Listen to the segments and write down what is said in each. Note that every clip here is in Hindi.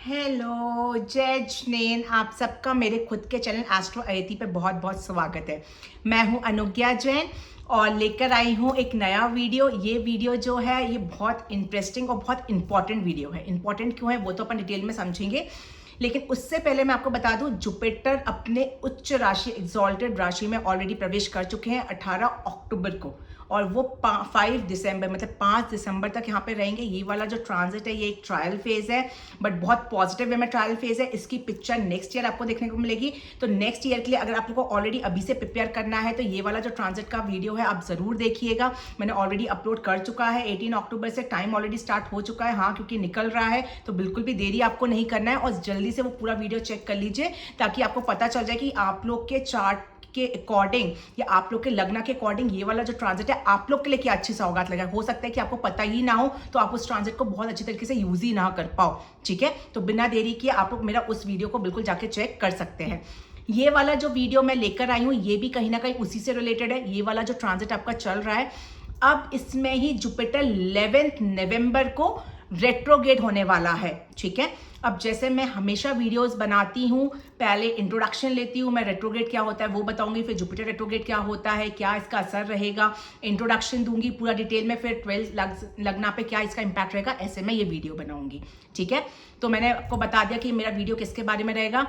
हेलो जय जनेन, आप सबका मेरे खुद के चैनल एस्ट्रो अयति पे बहुत बहुत स्वागत है। मैं हूं अनुज्ञा जैन और लेकर आई हूं एक नया वीडियो। ये वीडियो जो है ये बहुत इंटरेस्टिंग और बहुत इंपॉर्टेंट वीडियो है। इंपॉर्टेंट क्यों है वो तो अपन डिटेल में समझेंगे, लेकिन उससे पहले मैं आपको बता दूं जुपिटर अपने उच्च राशि एक्सॉल्टेड राशि में ऑलरेडी प्रवेश कर चुके हैं 18 अक्टूबर को, और वो 5 दिसंबर मतलब 5 दिसंबर तक यहाँ पे रहेंगे। ये वाला जो ट्रांजिट है ये एक ट्रायल फेज है, बट बहुत पॉजिटिव वे में ट्रायल फेज है। इसकी पिक्चर नेक्स्ट ईयर आपको देखने को मिलेगी। तो नेक्स्ट ईयर के लिए अगर आप लोग को ऑलरेडी अभी से प्रिपेयर करना है तो ये वाला जो ट्रांजिट का वीडियो है आप जरूर देखिएगा। मैंने ऑलरेडी अपलोड कर चुका है 18 अक्टूबर से, टाइम ऑलरेडी स्टार्ट हो चुका है। हाँ, क्योंकि निकल रहा है तो बिल्कुल भी देरी आपको नहीं करना है और जल्दी से वो पूरा वीडियो चेक कर लीजिए ताकि आपको पता चल जाए कि आप लोग के चार्ट के अकॉर्डिंग या आप लोग के लग्न के अकॉर्डिंग ये वाला जो ट्रांजिट है आप लोग के लिए क्या अच्छी सौगात लगा। हो सकता है कि आपको पता ही ना हो तो आप उस ट्रांजिट को बहुत अच्छी तरीके से यूज ही ना कर पाओ। ठीक है, तो बिना देरी किए आप लोग मेरा उस वीडियो को बिल्कुल जाके चेक कर सकते हैं। ये वाला जो वीडियो मैं लेकर आई हूं ये भी कहीं ना कहीं उसी से रिलेटेड है। ये वाला जो ट्रांजिट आपका चल रहा है, अब इसमें ही जुपिटर 11 नवंबर को रेट्रोगेट होने वाला है। ठीक है, अब जैसे मैं हमेशा वीडियोस बनाती हूँ, पहले इंट्रोडक्शन लेती हूँ, मैं रेट्रोगेट क्या होता है वो बताऊंगी, फिर जुपिटर रेट्रोगेट क्या होता है, क्या इसका असर रहेगा, इंट्रोडक्शन दूंगी पूरा डिटेल में, फिर 12 लग्ना पे क्या इसका इंपैक्ट रहेगा, ऐसे मैं ये वीडियो बनाऊंगी। ठीक है, तो मैंने आपको बता दिया कि मेरा वीडियो किसके बारे में रहेगा।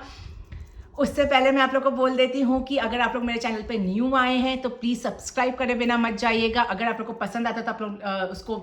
उससे पहले मैं आप लोग को बोल देती हूँ कि अगर आप लोग मेरे चैनल पे न्यू आए हैं तो प्लीज़ सब्सक्राइब करे बिना मत जाइएगा। अगर आप लोग को पसंद आता है तो आप लोग उसको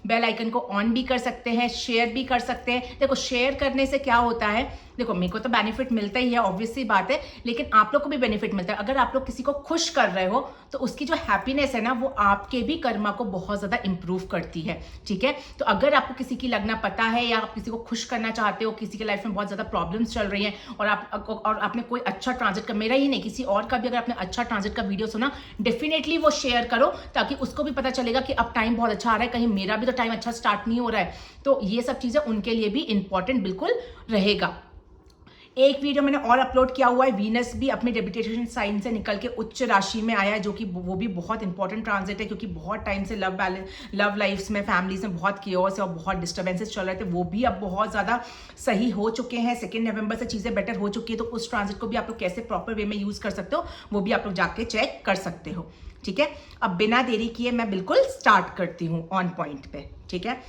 बेल आइकन को ऑन भी कर सकते हैं, शेयर भी कर सकते हैं। देखो, शेयर करने से क्या होता है, देखो मेरे को तो बेनिफिट मिलता ही है, ऑब्वियस सी बात है, लेकिन आप लोग को भी बेनिफिट मिलता है। अगर आप लोग किसी को खुश कर रहे हो तो उसकी जो हैप्पीनेस है ना वो आपके भी कर्मा को बहुत ज़्यादा इंप्रूव करती है। ठीक है, तो अगर आपको किसी की लगना पता है या आप किसी को खुश करना चाहते हो, किसी के लाइफ में बहुत ज़्यादा प्रॉब्लम्स चल रही हैं और आपने कोई अच्छा ट्रांजिट का, मेरा ही नहीं किसी और का भी अगर आपने अच्छा ट्रांजिट का वीडियो सुना, डेफिनेटली वो शेयर करो ताकि उसको भी पता चलेगा कि अब टाइम बहुत अच्छा आ रहा है, कहीं मेरा भी तो टाइम अच्छा स्टार्ट नहीं हो रहा है। तो ये सब चीज़ें उनके लिए भी इंपॉर्टेंट बिल्कुल रहेगा। एक वीडियो मैंने और अपलोड किया हुआ है, वीनस भी अपने डेबिटेशन साइन से निकल के उच्च राशि में आया है, जो कि वो भी बहुत इंपॉर्टेंट ट्रांजिट है क्योंकि बहुत टाइम से लव लाइफ्स में, फैमिलीज में बहुत कियोस है और बहुत डिस्टर्बेंसेस चल रहे थे, वो भी अब बहुत ज़्यादा सही हो चुके हैं। 2 नवंबर से चीज़ें बेटर हो चुकी है, तो उस ट्रांजिट को भी आप लोग कैसे प्रॉपर वे में यूज़ कर सकते हो वो भी आप लोग जाके चेक कर सकते हो। ठीक है, अब बिना देरी किए मैं बिल्कुल स्टार्ट करती हूँ ऑन पॉइंट पे। ठीक है,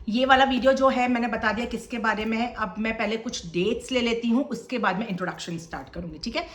ये वाला वीडियो जो है मैंने बता दिया किसके बारे में है। अब मैं पहले कुछ डेट्स ले लेती हूँ, उसके बाद में इंट्रोडक्शन स्टार्ट करूंगी। ठीक है,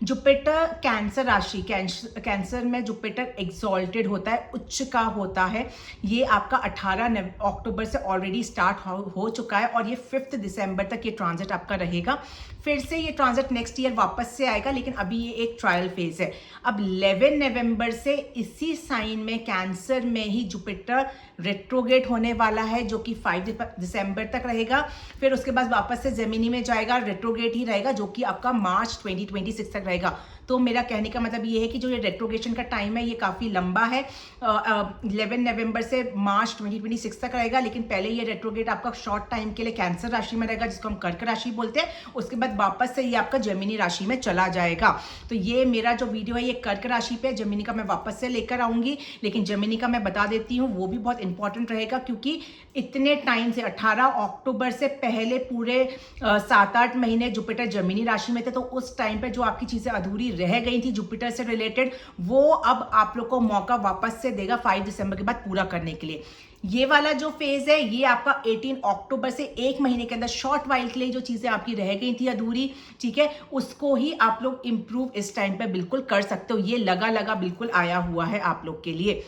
जुपिटर कैंसर राशि, कैंसर में जुपिटर एक्सॉल्टेड होता है, उच्च का होता है। ये आपका 18 अक्टूबर से ऑलरेडी स्टार्ट हो चुका है और ये 5 दिसंबर तक ये ट्रांजिट आपका रहेगा। फिर से ये ट्रांजिट नेक्स्ट ईयर वापस से आएगा, लेकिन अभी ये एक ट्रायल फेज है। अब 11 नवंबर से इसी साइन में कैंसर में ही जुपिटर रेट्रोगेट होने वाला है, जो कि 5 दिसंबर तक रहेगा। फिर उसके बाद वापस से जेमिनी में जाएगा, रेट्रोगेट ही रहेगा, जो कि आपका मार्च 2026 तक रहेगा। तो मेरा कहने का मतलब ये है कि जो ये रेट्रोगेशन का टाइम है ये काफ़ी लंबा है, 11 नवंबर से मार्च 2026 तक रहेगा। लेकिन पहले ये रेट्रोगेट आपका शॉर्ट टाइम के लिए कैंसर राशि में रहेगा, जिसको हम कर्क राशि बोलते हैं। उसके बाद वापस से ये आपका जेमिनी राशि में चला जाएगा। तो ये मेरा जो वीडियो है ये कर्क राशि पे, जेमिनी का मैं वापस से लेकर आऊंगी, लेकिन जेमिनी का मैं बता देती हूँ वो भी बहुत इंपॉर्टेंट रहेगा क्योंकि इतने टाइम से 18 अक्टूबर से पहले पूरे 7-8 महीने जुपिटर जेमिनी राशि में थे, तो उस टाइम पे जो आपकी चीज़ें अधूरी रह गई थी जुपिटर से रिलेटेड, वो अब आप लोग को मौका वापस से देगा 5 दिसंबर के बाद पूरा करने के लिए। ये वाला जो फेज है ये आपका 18 अक्टूबर से 1 महीने के अंदर शॉर्ट वाइल के लिए जो चीज़ें आपकी रह गई थी अधूरी, ठीक है, उसको ही आप लोग इंप्रूव इस टाइम पे बिल्कुल कर सकते हो। ये लगा बिल्कुल आया हुआ है आप लोग के लिए।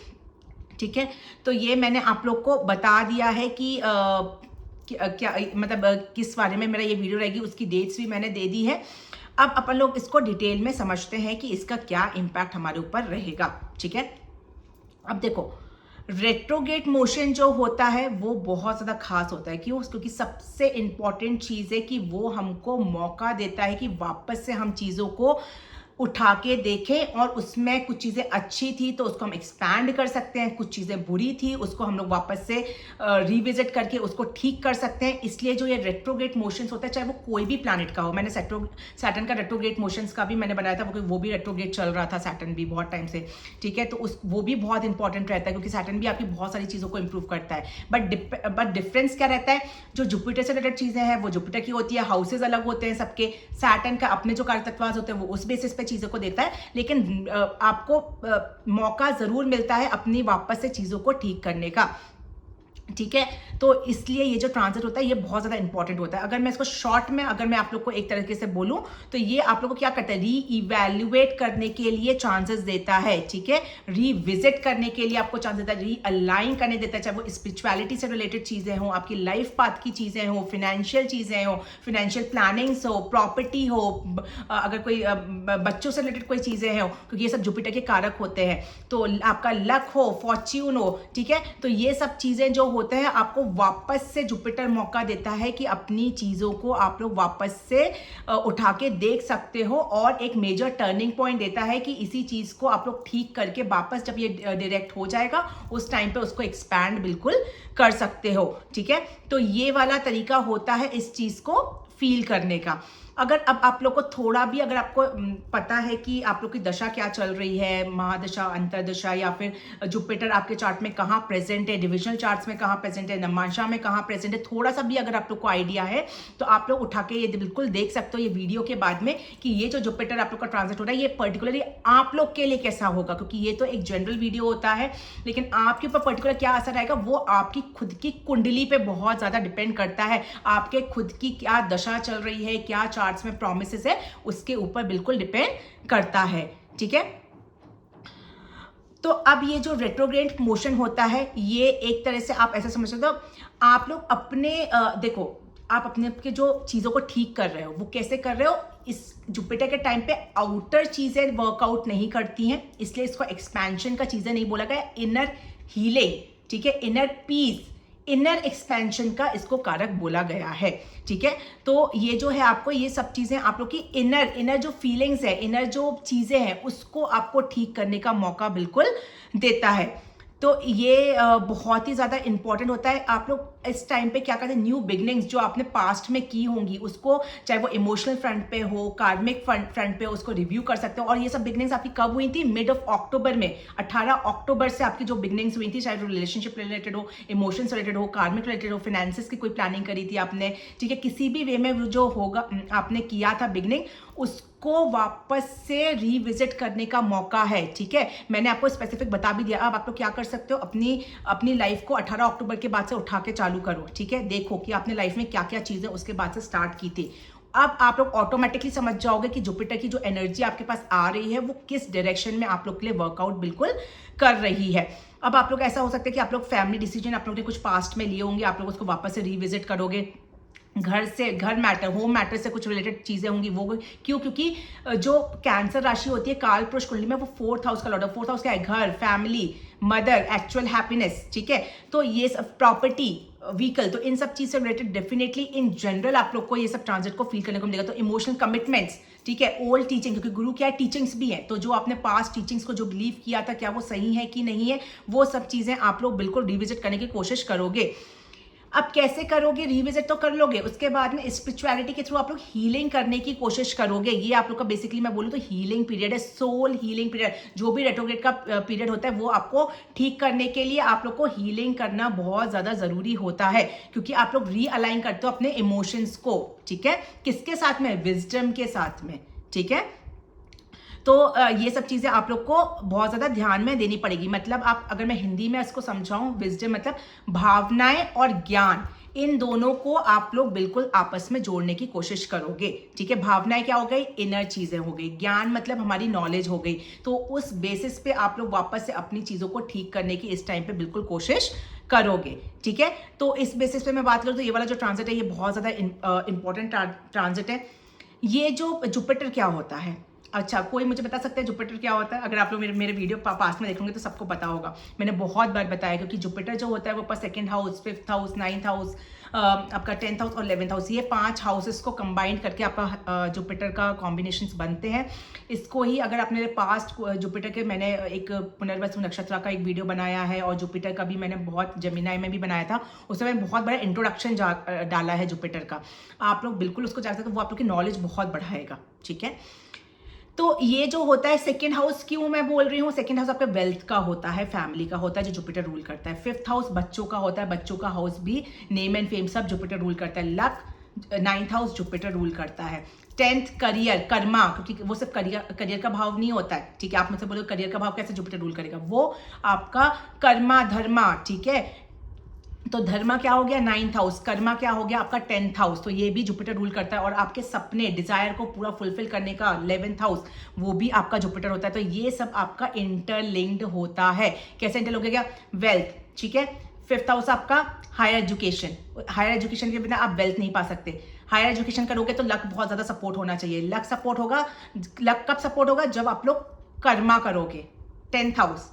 ठीक है, तो ये मैंने आप लोग को बता दिया है कि क्या मतलब किस बारे में मेरा ये वीडियो रहेगी, उसकी डेट्स भी मैंने दे दी है। अब अपन लोग इसको डिटेल में समझते हैं कि इसका क्या इम्पैक्ट हमारे ऊपर रहेगा। ठीक है, अब देखो रेट्रोगेट मोशन जो होता है वो बहुत ज़्यादा खास होता है। क्यों? क्योंकि सबसे इम्पॉर्टेंट चीज़ है कि वो हमको मौका देता है कि वापस से हम चीज़ों को उठा के देखें और उसमें कुछ चीज़ें अच्छी थी तो उसको हम एक्सपैंड कर सकते हैं, कुछ चीज़ें बुरी थी उसको हम लोग वापस से रिविजिट करके उसको ठीक कर सकते हैं। इसलिए जो ये रेट्रोग्रेड मोशंस होता है, चाहे वो कोई भी प्लैनेट का हो, मैंने सैटर्न का रेट्रोग्रेड मोशंस का भी मैंने बनाया था, वो भी रेट्रोग्रेड चल रहा था सैटर्न भी बहुत टाइम से, ठीक है। तो वो भी बहुत इंपॉर्टेंट रहता है क्योंकि सैटर्न भी आपकी बहुत सारी चीज़ों को इंप्रूव करता है। बट डिफरेंस क्या रहता है, जो जुपिटर से रिलेटेड चीज़ें हैं वो जुपिटर की होती है, हाउसेज अलग होते हैं सबके। सैटर्न का अपने जो कारकत्वाज होते हैं वो उस बेसिस पे चीज़ों को देता है, लेकिन आपको मौका ज़रूर मिलता है अपनी वापस से चीज़ों को ठीक करने का, ठीक है। तो इसलिए ये जो ट्रांजिट होता है ये बहुत ज़्यादा इंपॉर्टेंट होता है। अगर मैं इसको शॉर्ट में अगर मैं आप लोग को एक तरीके से बोलूं तो ये आप लोग को क्या करता है, री इवेल्युएट करने के लिए चांसेस देता है, ठीक है। रिविजिट करने के लिए आपको चांस देता है, री अलाइन करने देता है, चाहे वो स्पिरिचुअलिटी से रिलेटेड चीज़ें हो, आपकी लाइफ पाथ की चीज़ें हो, फिनेंशियल चीज़ें हो, फिनेंशियल प्लानिंग्स हो, प्रॉपर्टी हो, अगर कोई बच्चों से रिलेटेड कोई चीज़ें हो, क्योंकि ये सब जुपिटर के कारक होते हैं। तो आपका लक हो, फॉर्च्यून हो, ठीक है। तो ये सब चीज़ें जो होते हैं आपको वापस से जुपिटर मौका देता है कि अपनी चीज़ों को आप लोग वापस से उठा के देख सकते हो, और एक मेजर टर्निंग पॉइंट देता है कि इसी चीज़ को आप लोग ठीक करके वापस जब ये डायरेक्ट हो जाएगा उस टाइम पे उसको एक्सपैंड बिल्कुल कर सकते हो, ठीक है। तो ये वाला तरीका होता है इस चीज़ को फील करने का। अगर अब आप लोग को थोड़ा भी अगर आपको पता है कि आप लोग की दशा क्या चल रही है, महादशा, अंतरदशा, या फिर जुपिटर आपके चार्ट में कहाँ प्रेजेंट है, डिविजनल चार्ट्स में कहाँ प्रेजेंट है, नमांशा में कहाँ प्रेजेंट है, थोड़ा सा भी अगर आप लोग को आइडिया है तो आप लोग उठा के ये बिल्कुल देख सकते हो ये वीडियो के बाद में कि ये जो जुपिटर आप लोग का ट्रांजिट हो रहा है ये पर्टिकुलरली आप लोग के लिए कैसा होगा, क्योंकि ये तो एक जनरल वीडियो होता है, लेकिन आपके ऊपर पर्टिकुलर क्या असर आएगा वो आपकी खुद की कुंडली पे बहुत ज़्यादा डिपेंड करता है। आपके खुद की क्या दशा चल रही है, क्या चार्ट्स में प्रॉमिसेस है, उसके ऊपर बिल्कुल डिपेंड करता है, ठीक है। तो अब ये जो रेट्रोग्रेड मोशन होता है ये एक तरह से आप ऐसा समझ सकते हो, आप लोग अपने देखो आप अपने के जो चीज़ों को ठीक कर रहे हो वो कैसे कर रहे हो, इस जुपिटर के टाइम पे आउटर चीज़ें वर्कआउट नहीं करती हैं, इसलिए इसको एक्सपेंशन का चीज़ें नहीं बोला गया, इनर हीलिंग, ठीक है, इनर पीस, इनर एक्सपेंशन का इसको कारक बोला गया है, ठीक है। तो ये जो है आपको ये सब चीज़ें आप लोग की इनर जो फीलिंग्स है, इनर जो चीज़ें हैं उसको आपको ठीक करने का मौका बिल्कुल देता है। तो ये बहुत ही ज़्यादा इंपॉर्टेंट होता है। आप लोग इस टाइम पे क्या करते हैं, न्यू बिगनिंग्स जो आपने पास्ट में की होंगी उसको, चाहे वो इमोशनल फ्रंट पे हो, कार्मिक फ्रंट पे, उसको रिव्यू कर सकते हो। और ये सब बिगनिंग्स आपकी कब हुई थी, मिड ऑफ अक्टूबर में, 18 अक्टूबर से आपकी जो बिगनिंग्स हुई थी, चाहे रिलेशनशिप रिलेटेड हो, इमोशंस रिलेटेड हो, कार्मिक रिलेटेड हो, फाइनेंसिस की कोई प्लानिंग करी थी आपने, ठीक है, किसी भी वे में जो होगा आपने किया था बिगनिंग, उसको वापस से रिविजिट करने का मौका है, ठीक है। मैंने आपको स्पेसिफिक बता भी दिया। अब आप लोग क्या कर सकते हो, अपनी लाइफ को 18 अक्टूबर के बाद से उठा के चालू करो, ठीक है। देखो कि आपने लाइफ में क्या क्या चीज़ें उसके बाद से स्टार्ट की थी। अब आप लोग ऑटोमेटिकली समझ जाओगे कि जुपिटर की जो एनर्जी आपके पास आ रही है वो किस डायरेक्शन में आप लोग के लिए वर्कआउट बिल्कुल कर रही है। अब आप लोग ऐसा हो सकता है कि आप लोग फैमिली डिसीजन आप लोग ने कुछ पास्ट में लिए होंगे, आप लोग उसको वापस से रिविजिट करोगे। घर मैटर, होम मैटर से कुछ रिलेटेड चीज़ें होंगी, वो क्यों, क्योंकि जो कैंसर राशि होती है काल पुरुष कुंडली में वो 4th हाउस का लॉर्ड है। 4th हाउस क्या है, घर, फैमिली, मदर, एक्चुअल हैप्पीनेस, ठीक है। तो ये सब प्रॉपर्टी, व्हीकल, तो इन सब चीज़ से रिलेटेड डेफिनेटली इन जनरल आप लोग को ये सब ट्रांजिट को फील करने को मिलेगा। तो इमोशनल कमिटमेंट्स, ठीक है, ओल्ड टीचिंग, क्योंकि गुरु क्या है, टीचिंग्स भी है, तो जो आपने पास्ट टीचिंग्स को जो बिलीव किया था क्या वो सही है कि नहीं है, वो सब चीज़ें आप लोग बिल्कुल रिविजिट करने की कोशिश करोगे। अब कैसे करोगे, रिविजिट तो कर लोगे, उसके बाद में स्पिरिचुअलिटी के थ्रू आप लोग हीलिंग करने की कोशिश करोगे। ये आप लोग का बेसिकली मैं बोलूँ तो हीलिंग पीरियड है, सोल हीलिंग पीरियड। जो भी रेट्रोग्रेड का पीरियड होता है वो आपको ठीक करने के लिए आप लोग को हीलिंग करना बहुत ज़्यादा ज़रूरी होता है, क्योंकि आप लोग रीअलाइन करते हो अपने इमोशंस को, ठीक है, किसके साथ में, विजडम के साथ में, ठीक है। तो ये सब चीज़ें आप लोग को बहुत ज़्यादा ध्यान में देनी पड़ेगी। मतलब आप अगर मैं हिंदी में इसको समझाऊं, विजडम मतलब भावनाएं और ज्ञान, इन दोनों को आप लोग बिल्कुल आपस में जोड़ने की कोशिश करोगे, ठीक है। भावनाएं क्या हो गई, इनर चीज़ें हो गई, ज्ञान मतलब हमारी नॉलेज हो गई। तो उस बेसिस पे आप लोग वापस से अपनी चीज़ों को ठीक करने की इस टाइम पे बिल्कुल कोशिश करोगे, ठीक है। तो इस बेसिस पे मैं बात करूँ तो ये वाला जो ट्रांजिट है ये बहुत ज़्यादा इंपॉर्टेंट ट्रांजिट है। ये जो जुपिटर क्या होता है, अच्छा, कोई मुझे बता सकता है जुपिटर क्या होता है? अगर आप लोग मेरे वीडियो पास में देखोगे तो सबको पता होगा। मैंने बहुत बार बताया, क्योंकि जुपिटर जो होता है वो ऊपर second house, 5th house, 9th house, आपका 10th हाउस और 11th हाउस, ये 5 हाउसेस को कंबाइन करके आपका जुपिटर का कॉम्बिनेशंस बनते हैं। इसको ही अगर आपने पास्ट जुपिटर के, मैंने एक पुनर्वसु नक्षत्र का एक वीडियो बनाया है, और जुपिटर का भी मैंने बहुत जेमिनाई में भी बनाया था, उसमें मैंने बहुत बड़ा इंट्रोडक्शन डाला है जुपिटर का। आप लोग बिल्कुल उसको जा सकते हो, वो आप लोग की नॉलेज बहुत बढ़ाएगा। ठीक है, तो ये जो होता है सेकंड हाउस, क्यों मैं बोल रही हूँ, सेकंड हाउस आपका वेल्थ का होता है, फैमिली का होता है, जो जुपिटर रूल करता है। 5th हाउस बच्चों का होता है, बच्चों का हाउस भी, नेम एंड फेम सब जुपिटर रूल करता है। Luck, 9th house Jupiter rule करता है। 10th करियर, कर्मा, क्योंकि वो सिर्फ करियर का भाव नहीं होता है। ठीक है, आप मुझसे बोलो करियर का भाव कैसे जुपिटर रूल करेगा, वो आपका कर्मा धर्मा। ठीक है, तो धर्मा क्या हो गया 9th हाउस, कर्मा क्या हो गया आपका 10th हाउस, तो ये भी जुपिटर रूल करता है। और आपके सपने, डिजायर को पूरा फुलफिल करने का 11th हाउस, वो भी आपका जुपिटर होता है। तो ये सब आपका इंटरलिंक्ड होता है। कैसे इंटर हो गया? वेल्थ, ठीक है। 5th हाउस आपका हायर एजुकेशन, हायर एजुकेशन के बिना आप वेल्थ नहीं पा सकते। हायर एजुकेशन करोगे तो लक बहुत ज्यादा सपोर्ट होना चाहिए। लक सपोर्ट होगा, लक कब सपोर्ट होगा? जब आप लोग कर्मा करोगे। 10th हाउस,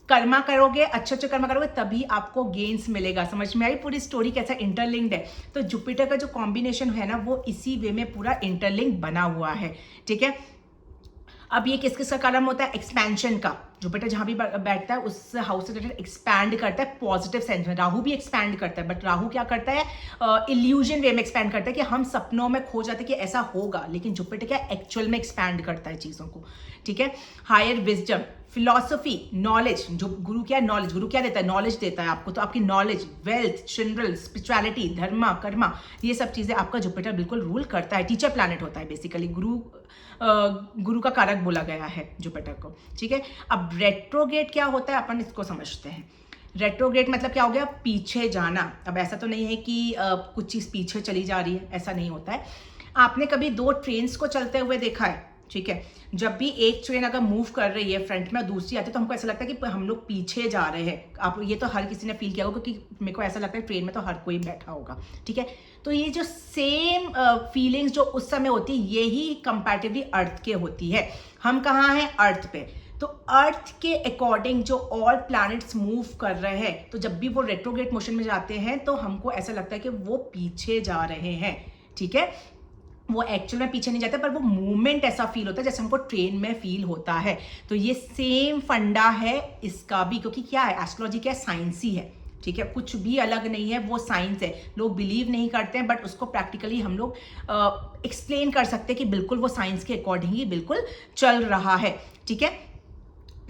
कर्मा करोगे, अच्छे कर्मा करोगे, तभी आपको गेन्स मिलेगा। समझ में आई पूरी स्टोरी कैसा इंटरलिंक्ड है? तो जुपिटर का जो कॉम्बिनेशन है ना, वो इसी वे में पूरा इंटरलिंक बना हुआ है। ठीक है, अब ये किस किस का कारण होता है? एक्सपेंशन का। जुपिटर जहां भी बैठता है उस हाउस से रिलेटेड एक्सपैंड करता है पॉजिटिव सेंस में। राहु भी एक्सपैंड करता है, बट राहु क्या करता है? इल्यूजन वे में एक्सपैंड करता है, कि हम सपनों में खो जाते हैं कि ऐसा होगा, लेकिन जुपिटर क्या एक्चुअल में एक्सपैंड करता है चीजों को। ठीक है, हायर विजडम, फिलॉसफी, नॉलेज, जो गुरु क्या है? नॉलेज। गुरु क्या देता है? नॉलेज देता है आपको। तो आपकी नॉलेज, वेल्थ, चिल्ड्रन, स्पिरिचुअलिटी, धर्मा, कर्मा, ये सब चीजें आपका जुपिटर बिल्कुल रूल करता है। टीचर प्लैनेट होता है बेसिकली, गुरु का कारक बोला गया है जुपिटर को। ठीक है, अब रेट्रोग्रेड क्या होता है अपन इसको समझते हैं। रेट्रोग्रेड मतलब क्या हो गया? पीछे जाना। अब ऐसा तो नहीं है कि कुछ चीज पीछे चली जा रही है, ऐसा नहीं होता है। आपने कभी 2 ट्रेन्स को चलते हुए देखा है? ठीक है, जब भी एक ट्रेन अगर मूव कर रही है फ्रंट में और दूसरी आती है, तो हमको ऐसा लगता है कि हम लोग पीछे जा रहे हैं। आप ये तो हर किसी ने फील किया होगा, क्योंकि मेरे को ऐसा लगता है ट्रेन में तो हर कोई बैठा होगा। ठीक है, तो ये जो सेम फीलिंग्स जो उस समय होती है, यही कंपैरेटिवली अर्थ के होती है। हम कहाँ हैं? अर्थ पे। तो अर्थ के अकॉर्डिंग जो और प्लैनेट्स मूव कर रहे हैं, तो जब भी वो रेट्रोग्रेड मोशन में जाते हैं, तो हमको ऐसा लगता है कि वो पीछे जा रहे हैं। ठीक है, वो एक्चुअल में पीछे नहीं जाते, पर वो मूवमेंट ऐसा फील होता है जैसे हमको ट्रेन में फील होता है। तो ये सेम फंडा है इसका भी, क्योंकि क्या है? एस्ट्रोलॉजी क्या है? साइंस ही है। ठीक है, कुछ भी अलग नहीं है, वो साइंस है। लोग बिलीव नहीं करते हैं, बट उसको प्रैक्टिकली हम लोग एक्सप्लेन कर सकते हैं कि बिल्कुल वो साइंस के अकॉर्डिंग ही बिल्कुल चल रहा है। ठीक है,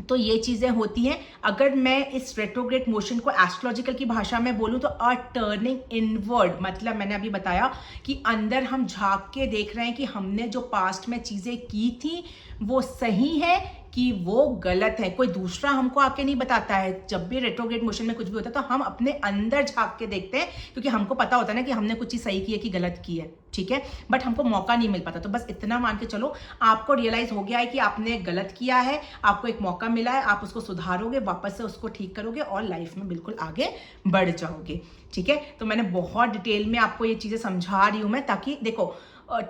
तो ये चीजें होती हैं। अगर मैं इस रेट्रोग्रेड मोशन को एस्ट्रोलॉजिकल की भाषा में बोलूं तो अ टर्निंग इनवर्ड, मतलब मैंने अभी बताया कि अंदर हम झांक के देख रहे हैं कि हमने जो पास्ट में चीजें की थी वो सही है कि वो गलत है। कोई दूसरा हमको आके नहीं बताता है। जब भी रेट्रोग्रेड मोशन में कुछ भी होता है तो हम अपने अंदर झांक के देखते हैं, क्योंकि हमको पता होता है ना कि हमने कुछ चीज सही की है कि गलत की है। ठीक है, बट हमको मौका नहीं मिल पाता। तो बस इतना मान के चलो, आपको रियलाइज हो गया है कि आपने गलत किया है, आपको एक मौका मिला है, आप उसको सुधारोगे, वापस से उसको ठीक करोगे और लाइफ में बिल्कुल आगे बढ़ जाओगे। ठीक है, तो मैंने बहुत डिटेल में आपको ये चीजें समझा रही हूं मैं, ताकि देखो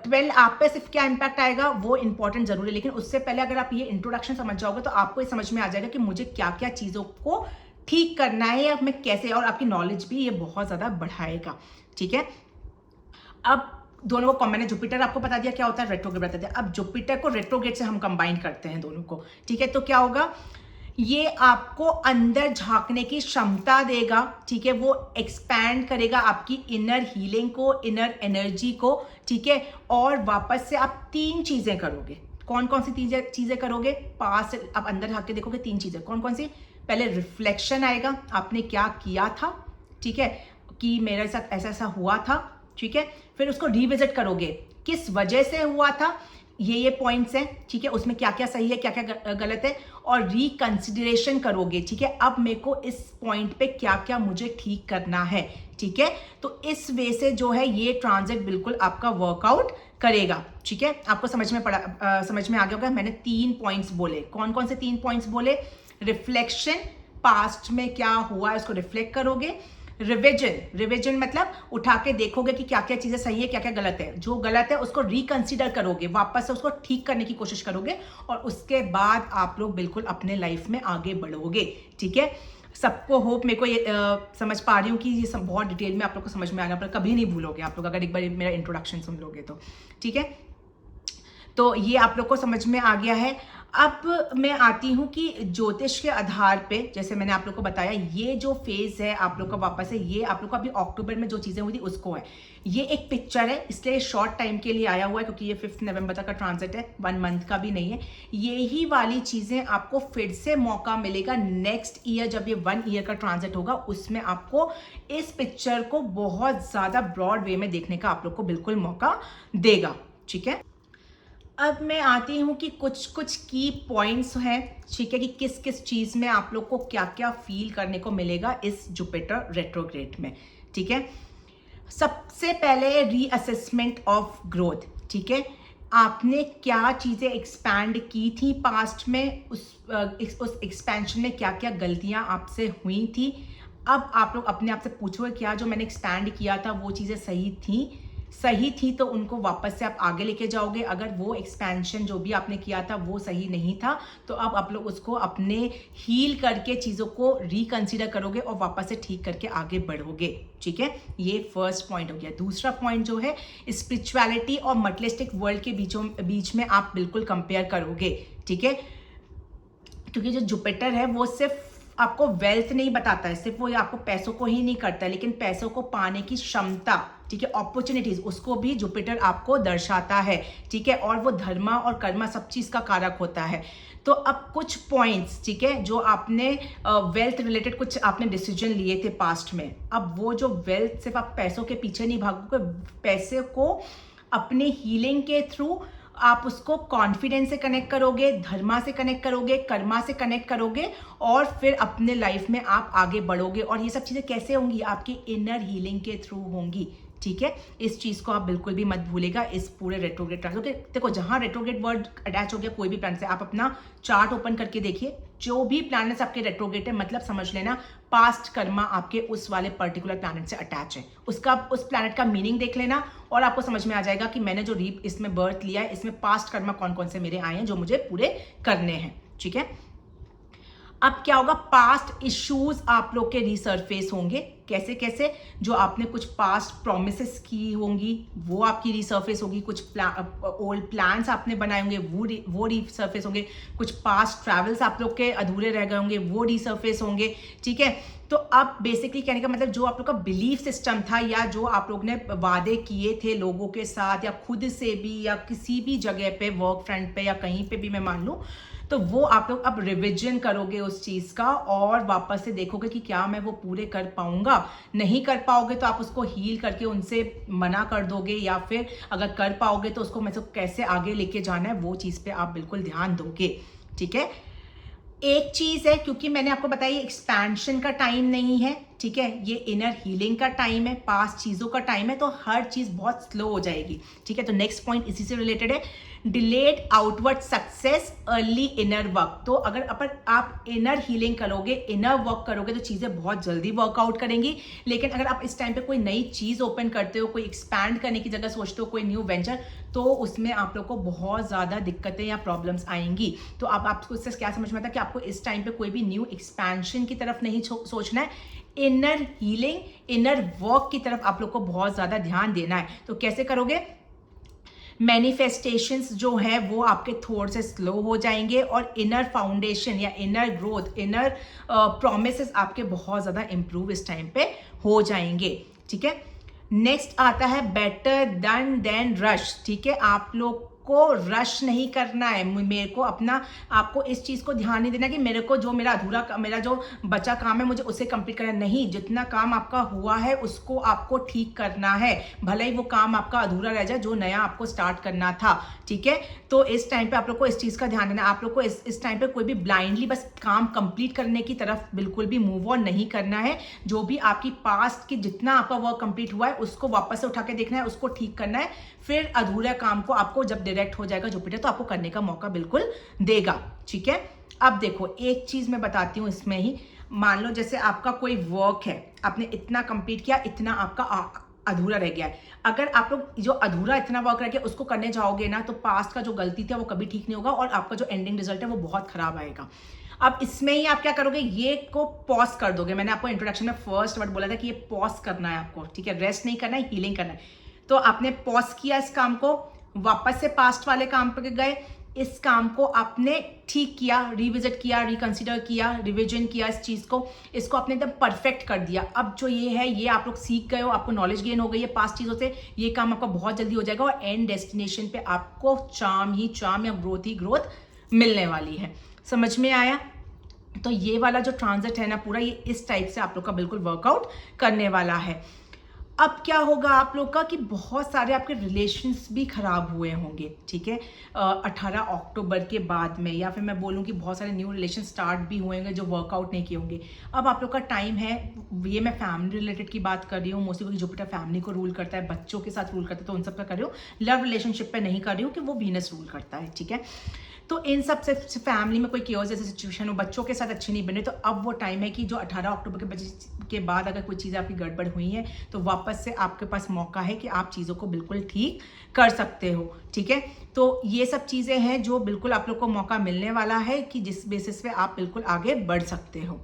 12 आप पे सिर्फ क्या इंपैक्ट आएगा वो इंपॉर्टेंट जरूर है, लेकिन उससे पहले अगर आप ये इंट्रोडक्शन समझ जाओगे तो आपको ये समझ में आ जाएगा कि मुझे क्या क्या चीजों को ठीक करना है या मैं कैसे, और आपकी नॉलेज भी ये बहुत ज्यादा बढ़ाएगा। ठीक है, अब दोनों को मैंने जुपिटर आपको बता दिया क्या होता है, रेट्रोग्रेड बता दिया। अब जुपिटर को रेट्रोग्रेड से हम कंबाइन करते हैं दोनों को। ठीक है, तो क्या होगा? ये आपको अंदर झांकने की क्षमता देगा। ठीक है, वो एक्सपैंड करेगा आपकी इनर हीलिंग को, इनर एनर्जी को। ठीक है, और वापस से आप 3 चीजें करोगे। कौन कौन सी चीजें करोगे? पास आप अंदर झांक के देखोगे 3 चीजें। कौन कौन सी? पहले रिफ्लेक्शन आएगा, आपने क्या किया था। ठीक है, कि मेरे साथ ऐसा ऐसा हुआ था। ठीक है, फिर उसको रिविजिट करोगे, किस वजह से हुआ था, ये पॉइंट्स हैं। ठीक है, उसमें क्या क्या सही है, क्या क्या गलत है, और रिकंसिडरेशन करोगे। ठीक है, अब मेरे को इस पॉइंट पे क्या क्या मुझे ठीक करना है। ठीक है, तो इस वे से जो है ये ट्रांजिट बिल्कुल आपका वर्कआउट करेगा। ठीक है, आपको समझ में समझ में आ गया होगा। मैंने 3 पॉइंट्स बोले। कौन कौन से 3 पॉइंट्स बोले? रिफ्लेक्शन, पास्ट में क्या हुआ है उसको रिफ्लेक्ट करोगे। रिविजन मतलब उठा के देखोगे कि क्या क्या चीजें सही है, क्या क्या गलत है। जो गलत है उसको रिकंसिडर करोगे, वापस से उसको ठीक करने की कोशिश करोगे, और उसके बाद आप लोग बिल्कुल अपने लाइफ में आगे बढ़ोगे। ठीक है, सबको होप, मेरे को ये समझ पा रही हूँ कि ये सब बहुत डिटेल में आप लोग को समझ में आना, पर कभी नहीं भूलोगे आप लोग अगर एक बार मेरा इंट्रोडक्शन सुन लोगे तो। ठीक है, तो ये आप लोग को समझ में आ गया है। अब मैं आती हूँ कि ज्योतिष के आधार पे, जैसे मैंने आप लोग को बताया, ये जो फेज है आप लोग का वापस है, ये आप लोग का अभी अक्टूबर में जो चीजें हुई थी उसको है। ये एक पिक्चर है, इसलिए शॉर्ट टाइम के लिए आया हुआ है, क्योंकि ये 5 नवंबर तक का ट्रांजिट है, 1 मंथ का भी नहीं है। यही वाली चीजें आपको फिर से मौका मिलेगा नेक्स्ट ईयर, जब ये 1 ईयर का ट्रांजिट होगा, उसमें आपको इस पिक्चर को बहुत ज्यादा ब्रॉड वे में देखने का आप लोग को बिल्कुल मौका देगा। ठीक है, अब मैं आती हूँ कि कुछ कुछ की पॉइंट्स हैं, ठीक है, कि किस किस चीज़ में आप लोग को क्या क्या फील करने को मिलेगा इस जुपिटर रेट्रोग्रेड में। ठीक है, सबसे पहले रीअसेसमेंट ऑफ ग्रोथ। ठीक है, आपने क्या चीज़ें एक्सपैंड की थी पास्ट में, उस एक्सपेंशन में क्या क्या गलतियां आपसे हुई थी। अब आप लोग अपने आप से पूछोगे क्या जो मैंने एक्सपैंड किया था वो चीज़ें सही थी तो उनको वापस से आप आगे लेके जाओगे। अगर वो एक्सपेंशन जो भी आपने किया था वो सही नहीं था तो अब आप लोग उसको अपने हील करके चीज़ों को रिकंसीडर करोगे और वापस से ठीक करके आगे बढ़ोगे। ठीक है, ये फर्स्ट पॉइंट हो गया। दूसरा पॉइंट जो है स्पिरिचुअलिटी और मटेरियलिस्टिक वर्ल्ड के बीच में आप बिल्कुल कंपेयर करोगे। ठीक है, क्योंकि जो जुपिटर है वो सिर्फ आपको वेल्थ नहीं बताता है, सिर्फ वो आपको पैसों को ही नहीं करता है, लेकिन पैसों को पाने की क्षमता, ठीक है, अपॉर्चुनिटीज, उसको भी जुपिटर आपको दर्शाता है। ठीक है, और वो धर्मा और कर्मा सब चीज का कारक होता है। तो अब कुछ पॉइंट्स, ठीक है, जो आपने वेल्थ रिलेटेड कुछ आपने डिसीजन लिए थे पास्ट में, अब वो जो वेल्थ, सिर्फ आप पैसों के पीछे नहीं भागोगे, पैसे को अपने हीलिंग के थ्रू आप उसको कॉन्फिडेंस से कनेक्ट करोगे, धर्मा से कनेक्ट करोगे, कर्मा से कनेक्ट करोगे, और फिर अपने लाइफ में आप आगे बढ़ोगे। और ये सब चीजें कैसे होंगी? आपकी इनर हीलिंग के थ्रू होंगी। ठीक है, इस चीज को आप बिल्कुल भी मत भूलेगा इस पूरे रेट्रोग्रेड ट्रांजिट। देखो, जहां रेट्रोग्रेड वर्ड अटैच हो गया कोई भी प्लैनेट से, आप अपना चार्ट ओपन करके देखिए, जो भी प्लैनेट्स आपके रेट्रोग्रेड है, मतलब समझ लेना पास्ट कर्मा आपके उस वाले पर्टिकुलर प्लैनेट से अटैच है। उसका, उस प्लैनेट का मीनिंग देख लेना और आपको समझ में आ जाएगा कि मैंने जो इसमें बर्थ लिया है, इसमें पास्ट कर्मा कौन कौन से मेरे आए हैं जो मुझे पूरे करने हैं। ठीक है, अब क्या होगा, पास्ट इश्यूज आप लोग के रिसर्फेस होंगे। कैसे कैसे? जो आपने कुछ पास्ट प्रोमिसेस की होंगी वो आपकी रिसर्फेस होगी, कुछ ओल्ड प्लान्स आपने बनाए होंगे वो रिसर्फेस होंगे, कुछ पास्ट ट्रैवल्स आप लोग के अधूरे रह गए होंगे वो रिसर्फेस होंगे। ठीक है, तो अब बेसिकली कहने का मतलब जो आप लोग का बिलीफ सिस्टम था, या जो आप लोग ने वादे किए थे लोगों के साथ या खुद से भी या किसी भी जगह पे, वर्क फ्रंट पे या कहीं पे भी मैं मान लूँ, तो वो आप लोग अब रिविजन करोगे उस चीज का और वापस से देखोगे कि क्या मैं वो पूरे कर पाऊंगा। नहीं कर पाओगे तो आप उसको हील करके उनसे मना कर दोगे, या फिर अगर कर पाओगे तो उसको मतलब कैसे आगे लेके जाना है वो चीज पे आप बिल्कुल ध्यान दोगे। ठीक है, एक चीज है, क्योंकि मैंने आपको बताया एक्सपेंशन का टाइम नहीं है, ठीक है, ये इनर हीलिंग का टाइम है, पास्ट चीजों का टाइम है, तो हर चीज बहुत स्लो हो जाएगी। ठीक है, तो नेक्स्ट पॉइंट इसी से रिलेटेड है, delayed outward success, early inner work. तो अगर आप इनर हीलिंग करोगे, इनर वर्क करोगे तो चीजें बहुत जल्दी वर्कआउट करेंगी। लेकिन अगर आप इस टाइम पे कोई नई चीज ओपन करते हो, कोई एक्सपैंड करने की जगह सोचते हो, कोई न्यू वेंचर, तो उसमें आप लोग को बहुत ज्यादा दिक्कतें या प्रॉब्लम्स आएंगी। तो अब आपको इससे क्या समझ में आता है कि आपको इस टाइम पे कोई भी न्यू एक्सपेंशन की तरफ नहीं सोचना है, इनर हीलिंग, इनर वर्क की तरफ आप लोग को बहुत ज्यादा ध्यान देना है। तो कैसे करोगे? मैनिफेस्टेशंस जो है वो आपके थोड़े से स्लो हो जाएंगे, और इनर फाउंडेशन या इनर ग्रोथ, इनर प्रोमिसेस आपके बहुत ज़्यादा इंप्रूव इस टाइम पे हो जाएंगे। ठीक है, नेक्स्ट आता है बेटर देन रश। ठीक है, आप लोग को रश नहीं करना है, मेरे को आपको इस चीज को ध्यान नहीं देना कि मेरे को जो मेरा जो बचा काम है मुझे उसे कंप्लीट करना नहीं। जितना काम आपका हुआ है उसको आपको ठीक करना है, भले ही वो काम आपका अधूरा रह जाए जो नया आपको स्टार्ट करना था। ठीक है, तो इस टाइम पे आप लोग को इस चीज का ध्यान देना। आप लोग को इस टाइम पे कोई भी ब्लाइंडली बस काम कंप्लीट करने की तरफ बिल्कुल भी मूव ऑन नहीं करना है। जो भी आपकी पास्ट की जितना आपका वर्क कंप्लीट हुआ है उसको वापस से उठा के देखना है, उसको ठीक करना है। फिर अधूरा काम को आपको जब डायरेक्ट हो जाएगा जुपिटर तो आपको करने का मौका बिल्कुल देगा। ठीक है, अब देखो एक चीज मैं बताती हूँ इसमें ही, मान लो जैसे आपका कोई वर्क है, आपने इतना कंप्लीट किया, इतना आपका अधूरा रह गया है। अगर आप लोग जो अधूरा इतना वर्क रह गया उसको करने जाओगे ना, तो पास्ट का जो गलती थी वो कभी ठीक नहीं होगा और आपका जो एंडिंग रिजल्ट है वो बहुत खराब आएगा। अब इसमें ही आप क्या करोगे, ये को पॉज कर दोगे। मैंने आपको इंट्रोडक्शन में फर्स्ट वर्ड बोला था कि ये पॉज करना है आपको, ठीक है, रेस्ट नहीं करना है, हीलिंग करना है। तो आपने पॉज किया इस काम को, वापस से पास्ट वाले काम पे गए, इस काम को आपने ठीक किया, रिविजिट किया, रिकंसिडर किया, रिविजन किया इस चीज को, इसको आपने एकदम परफेक्ट कर दिया। अब जो ये है ये आप लोग सीख गए हो, आपको नॉलेज गेन हो गई है पास्ट चीजों से, ये काम आपका बहुत जल्दी हो जाएगा और एंड डेस्टिनेशन पे आपको चार्म ही चार्म या ग्रोथ ही ग्रोथ मिलने वाली है। समझ में आया? तो ये वाला जो ट्रांजिट है ना पूरा, ये इस टाइप से आप लोग का बिल्कुल वर्कआउट करने वाला है। अब क्या होगा आप लोग का कि बहुत सारे आपके रिलेशंस भी खराब हुए होंगे, ठीक है, 18 अक्टूबर के बाद में, या फिर मैं बोलूँ कि बहुत सारे न्यू रिलेशन स्टार्ट भी हुए होंगे जो वर्कआउट नहीं किए होंगे। अब आप लोग का टाइम है, ये मैं फैमिली रिलेटेड की बात कर रही हूँ, मोस्टली क्योंकि जुपिटर फैमिली को रूल करता है, बच्चों के साथ रूल करता है, तो उन सब का कर रही हूँ। लव रिलेशनशिप पे नहीं कर रही हूँ कि वो वीनस रूल करता है, ठीक है। तो इन सब से फैमिली में कोई केओस जैसी सिचुएशन हो, बच्चों के साथ अच्छी नहीं बने, तो अब वो टाइम है कि जो 18 अक्टूबर के बाद अगर कोई चीज़ आपकी गड़बड़ हुई है तो वापस से आपके पास मौका है कि आप चीज़ों को बिल्कुल ठीक कर सकते हो, ठीक है। तो ये सब चीज़ें हैं जो बिल्कुल आप लोग को मौका मिलने वाला है कि जिस बेसिस पे आप बिल्कुल आगे बढ़ सकते हो।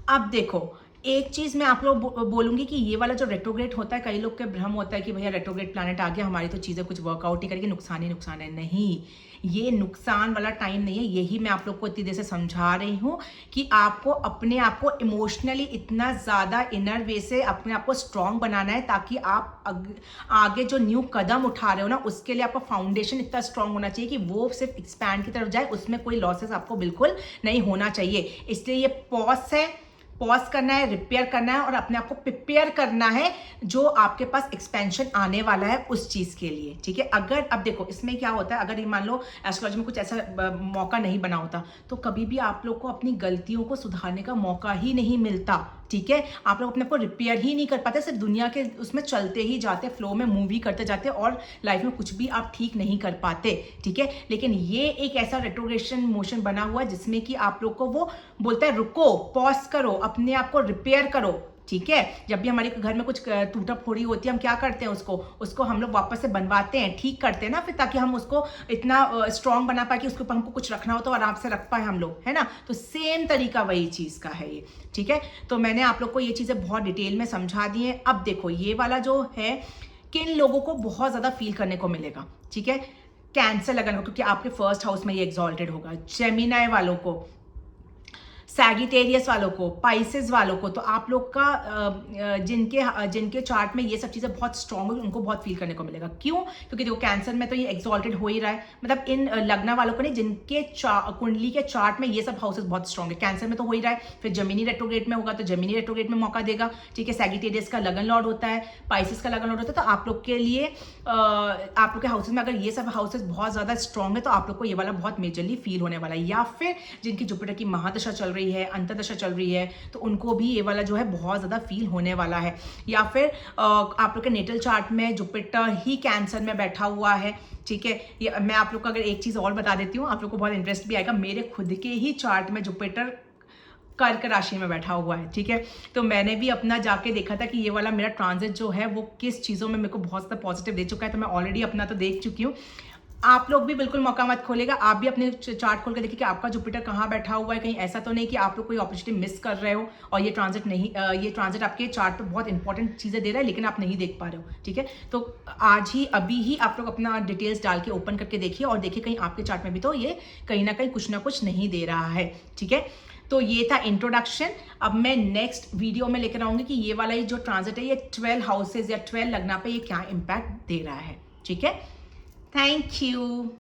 अब देखो, एक चीज़ मैं आप लोग बोलूंगी कि ये वाला जो रेट्रोग्रेड होता है, कई लोग के भ्रम होता है कि भैया रेट्रोग्रेड प्लैनेट आ गया, हमारी तो चीज़ें कुछ वर्कआउट नहीं करेगी, नुकसान ही नुकसान है। नहीं, ये नुकसान वाला टाइम नहीं है। यही मैं आप लोग को इतनी देर से समझा रही हूँ कि आपको अपने आप को इमोशनली इतना ज़्यादा इनर वे से अपने आप को स्ट्रॉन्ग बनाना है, ताकि आप आगे जो न्यू कदम उठा रहे हो ना, उसके लिए आपका फाउंडेशन इतना स्ट्रॉन्ग होना चाहिए कि वो सिर्फ एक्सपैंड की तरफ जाए, उसमें कोई लॉसेस आपको बिल्कुल नहीं होना चाहिए। इसलिए ये पॉज है, पॉज करना है, रिपेयर करना है और अपने आप को प्रिपेयर करना है जो आपके पास एक्सपेंशन आने वाला है उस चीज के लिए, ठीक है। अगर अब देखो इसमें क्या होता है, अगर ये मान लो एस्ट्रोलॉजी में कुछ ऐसा मौका नहीं बना होता तो कभी भी आप लोग को अपनी गलतियों को सुधारने का मौका ही नहीं मिलता, ठीक है। आप लोग अपने आप को रिपेयर ही नहीं कर पाते, सिर्फ दुनिया के उसमें चलते ही जाते, फ्लो में मूव ही करते जाते और लाइफ में कुछ भी आप ठीक नहीं कर पाते, ठीक है। लेकिन ये एक ऐसा रेट्रोग्रेशन मोशन बना हुआ है जिसमें कि आप लोग को वो बोलता है रुको, पॉज करो, अपने आप को रिपेयर करो, ठीक है। जब भी हमारे घर में कुछ टूटा फोड़ी होती है, हम क्या करते हैं, उसको हम लोग वापस से बनवाते हैं, ठीक करते हैं ना, फिर ताकि हम उसको इतना स्ट्रॉन्ग बना पाए कि उसके ऊपर हमको कुछ रखना हो तो आराम से रख पाए हम लोग, है ना। तो सेम तरीका वही चीज़ का है ये, ठीक है। तो मैंने आप लोग को ये चीज़ें बहुत डिटेल में समझा दी हैं। अब देखो ये वाला जो है, किन लोगों को बहुत ज़्यादा फील करने को मिलेगा, ठीक है। कैंसर लगन, क्योंकि आपके फर्स्ट हाउस में ये एग्जॉल्टेड होगा। जेमिनाई वालों को, सैगिटेरियस वालों को, पाइसेस वालों को, तो आप लोग का जिनके चार्ट में ये सब चीज़ें बहुत स्ट्रॉन्ग है उनको बहुत फील करने को मिलेगा। क्यों? क्योंकि देखो कैंसर में तो ये एक्सॉल्टेड हो ही रहा है, मतलब इन लग्न वालों को नहीं, जिनके कुंडली के चार्ट में ये सब हाउसेस बहुत स्ट्रॉन्ग है। कैंसर में तो हो ही रहा है, फिर जेमिनी रेट्रोग्रेड में होगा तो जेमिनी रेट्रोग्रेड में मौका देगा, ठीक है। सैगिटेरियस का लगन लॉर्ड होता है, पाइसेस का लगन लॉर्ड होता है, तो आप लोग के लिए आप लोग के हाउसेस में अगर ये सब हाउसेस बहुत ज़्यादा स्ट्रॉन्ग है तो आप लोग को ये वाला बहुत मेजरली फील होने वाला है। या फिर जिनकी जुपिटर की महादशा चल रही है, अंतर्दशा चल रही है, तो उनको भी ये वाला जो है बहुत ज़्यादा फील होने वाला है। या फिर आप लोग के नेटल चार्ट में जुपिटर ही कैंसर में बैठा हुआ है, ठीक है। ये मैं आप लोग को अगर एक चीज़ और बता देती हूँ, आप लोग को बहुत इंटरेस्ट भी आएगा। मेरे खुद के ही चार्ट में जुपिटर कर्क राशि में बैठा हुआ है, ठीक है। तो मैंने भी अपना जाके देखा था कि ये वाला मेरा ट्रांजिट जो है वो किस चीज़ों में मेरे को बहुत ज़्यादा पॉजिटिव दे चुका है, तो मैं ऑलरेडी अपना तो देख चुकी हूँ। आप लोग भी बिल्कुल मौका मत खोलेगा, आप भी अपने चार्ट खोल के देखिए कि आपका जुपिटर कहाँ बैठा हुआ है। कहीं ऐसा तो नहीं कि आप लोग कोई अपॉर्चुनिटी मिस कर रहे हो और ये ट्रांजिट आपके चार्ट पे बहुत इंपॉर्टेंट चीज़ें दे रहा है लेकिन आप नहीं देख पा रहे हो, ठीक है। तो आज ही अभी ही आप लोग अपना डिटेल्स डाल के ओपन करके देखिए और देखिए कहीं आपके चार्ट में भी तो ये कहीं ना कहीं कुछ ना कुछ नहीं दे रहा है, ठीक है। तो ये था इंट्रोडक्शन। अब मैं नेक्स्ट वीडियो में लेकर आऊंगी कि ये वाला ये जो ट्रांजिट है ये 12 हाउसेज या 12 लग्ना पे ये क्या इम्पैक्ट दे रहा है, ठीक है। Thank you.